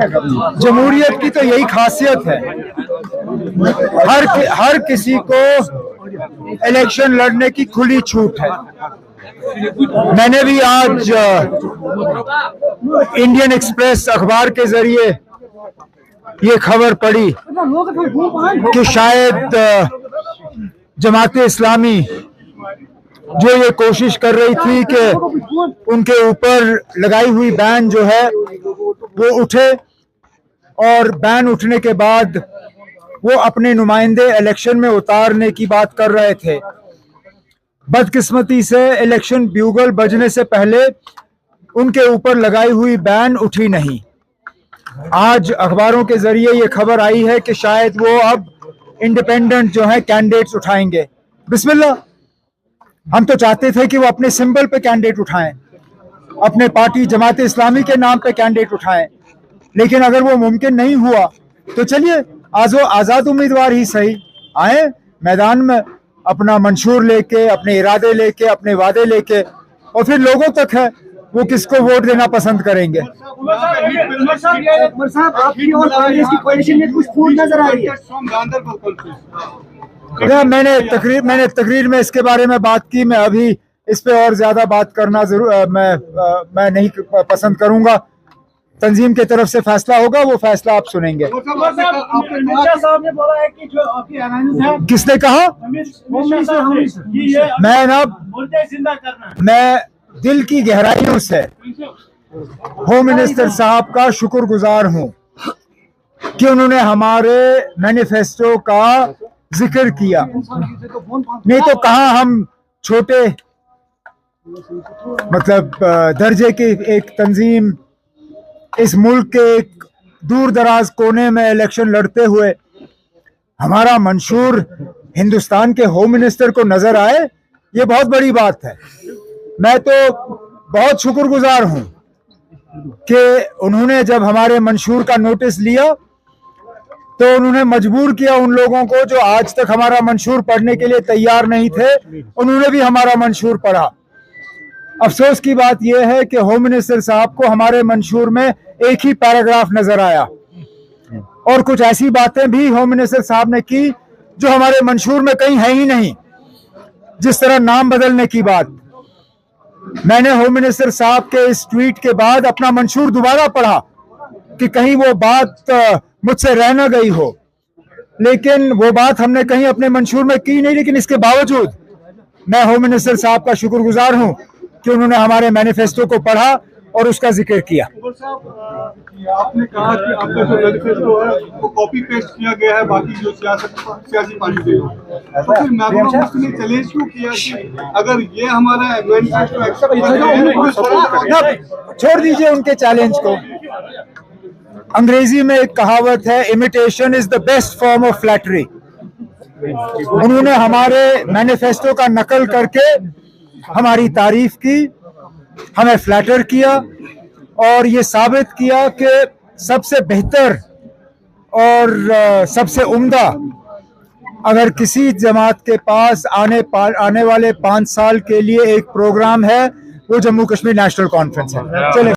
जमहूरियत की तो यही खासियत है, हर किसी को इलेक्शन लड़ने की खुली छूट है। मैंने भी आज इंडियन एक्सप्रेस अखबार के जरिए ये खबर पढ़ी कि शायद जमाते इस्लामी जो ये कोशिश कर रही थी कि उनके ऊपर लगाई हुई बैन जो है वो उठे, और बैन उठने के बाद वो अपने नुमाइंदे इलेक्शन में उतारने की बात कर रहे थे। बदकिस्मती से इलेक्शन ब्यूगल बजने से पहले उनके ऊपर लगाई हुई बैन उठी नहीं। आज अखबारों के जरिए ये खबर आई है कि शायद वो अब इंडिपेंडेंट जो है कैंडिडेट्स उठाएंगे। बिस्मिल्लाह, हम तो चाहते थे कि वो अपने सिंबल पे कैंडिडेट उठाएं, अपने पार्टी जमाते इस्लामी के नाम पे कैंडिडेट उठाएं, लेकिन अगर वो मुमकिन नहीं हुआ तो चलिए आजाद उम्मीदवार ही सही आए मैदान में, अपना मंशूर लेके, अपने इरादे लेके, अपने वादे लेके, और फिर लोगों तक है वो किसको वोट देना पसंद करेंगे। मैंने तकरीर में इसके बारे में बात की। मैं अभी इस पे और ज्यादा बात करना मैं नहीं पसंद करूंगा। तंजीम की तरफ से फैसला होगा, वो फैसला आप सुनेंगे। किसने कहा? मैं दिल की गहराइयों से होम मिनिस्टर साहब का शुक्रगुजार हूं कि उन्होंने हमारे मैनिफेस्टो का जिक्र किया। नहीं तो कहाँ हम छोटे मतलब दर्जे की एक तंजीम इस मुल्क के एक दूर दराज कोने में इलेक्शन लड़ते हुए हमारा मंशूर हिंदुस्तान के होम मिनिस्टर को नजर आए, ये बहुत बड़ी बात है। मैं तो बहुत शुक्रगुजार हूं कि उन्होंने जब हमारे मंशूर का नोटिस लिया तो उन्होंने मजबूर किया उन लोगों को जो आज तक हमारा मंशूर पढ़ने के लिए तैयार नहीं थे, उन्होंने भी हमारा मंशूर पढ़ा। अफसोस की बात यह है कि होम मिनिस्टर साहब को हमारे मंशूर में एक ही पैराग्राफ नजर आया, और कुछ ऐसी बातें भी होम मिनिस्टर साहब ने की जो हमारे मंशूर में कहीं है ही नहीं, जिस तरह नाम बदलने की बात। मैंने होम मिनिस्टर साहब के इस ट्वीट के बाद अपना मंशूर दोबारा पढ़ा कि कहीं वो बात मुझसे रह न गई हो, लेकिन वो बात हमने कहीं अपने मंशूर में की नहीं। लेकिन इसके बावजूद मैं होम मिनिस्टर साहब का शुक्रगुजार हूं कि उन्होंने हमारे मैनिफेस्टो को पढ़ा और उसका जिक्र किया। आपने कहा कि आपका जो मैनिफेस्टो है वो कॉपी पेस्ट किया गया है बाकी जो सियासी पार्टी से, तो फिर महबूबा मुफ्ती ने चैलेंज क्यों किया कि अगर ये हमारा मैनिफेस्टो एक्सेप्ट छोड़ दीजिए उनके चैलेंज को। अंग्रेजी में एक कहावत है, imitation is the best form of flattery. उन्होंने हमारे मैनिफेस्टो का नकल करके हमारी तारीफ की, हमें फ्लैटर किया, और ये साबित किया कि सबसे बेहतर और सबसे उम्दा अगर किसी जमात के पास आने वाले 5 साल के लिए एक प्रोग्राम है वो जम्मू कश्मीर नेशनल कॉन्फ्रेंस है। चले।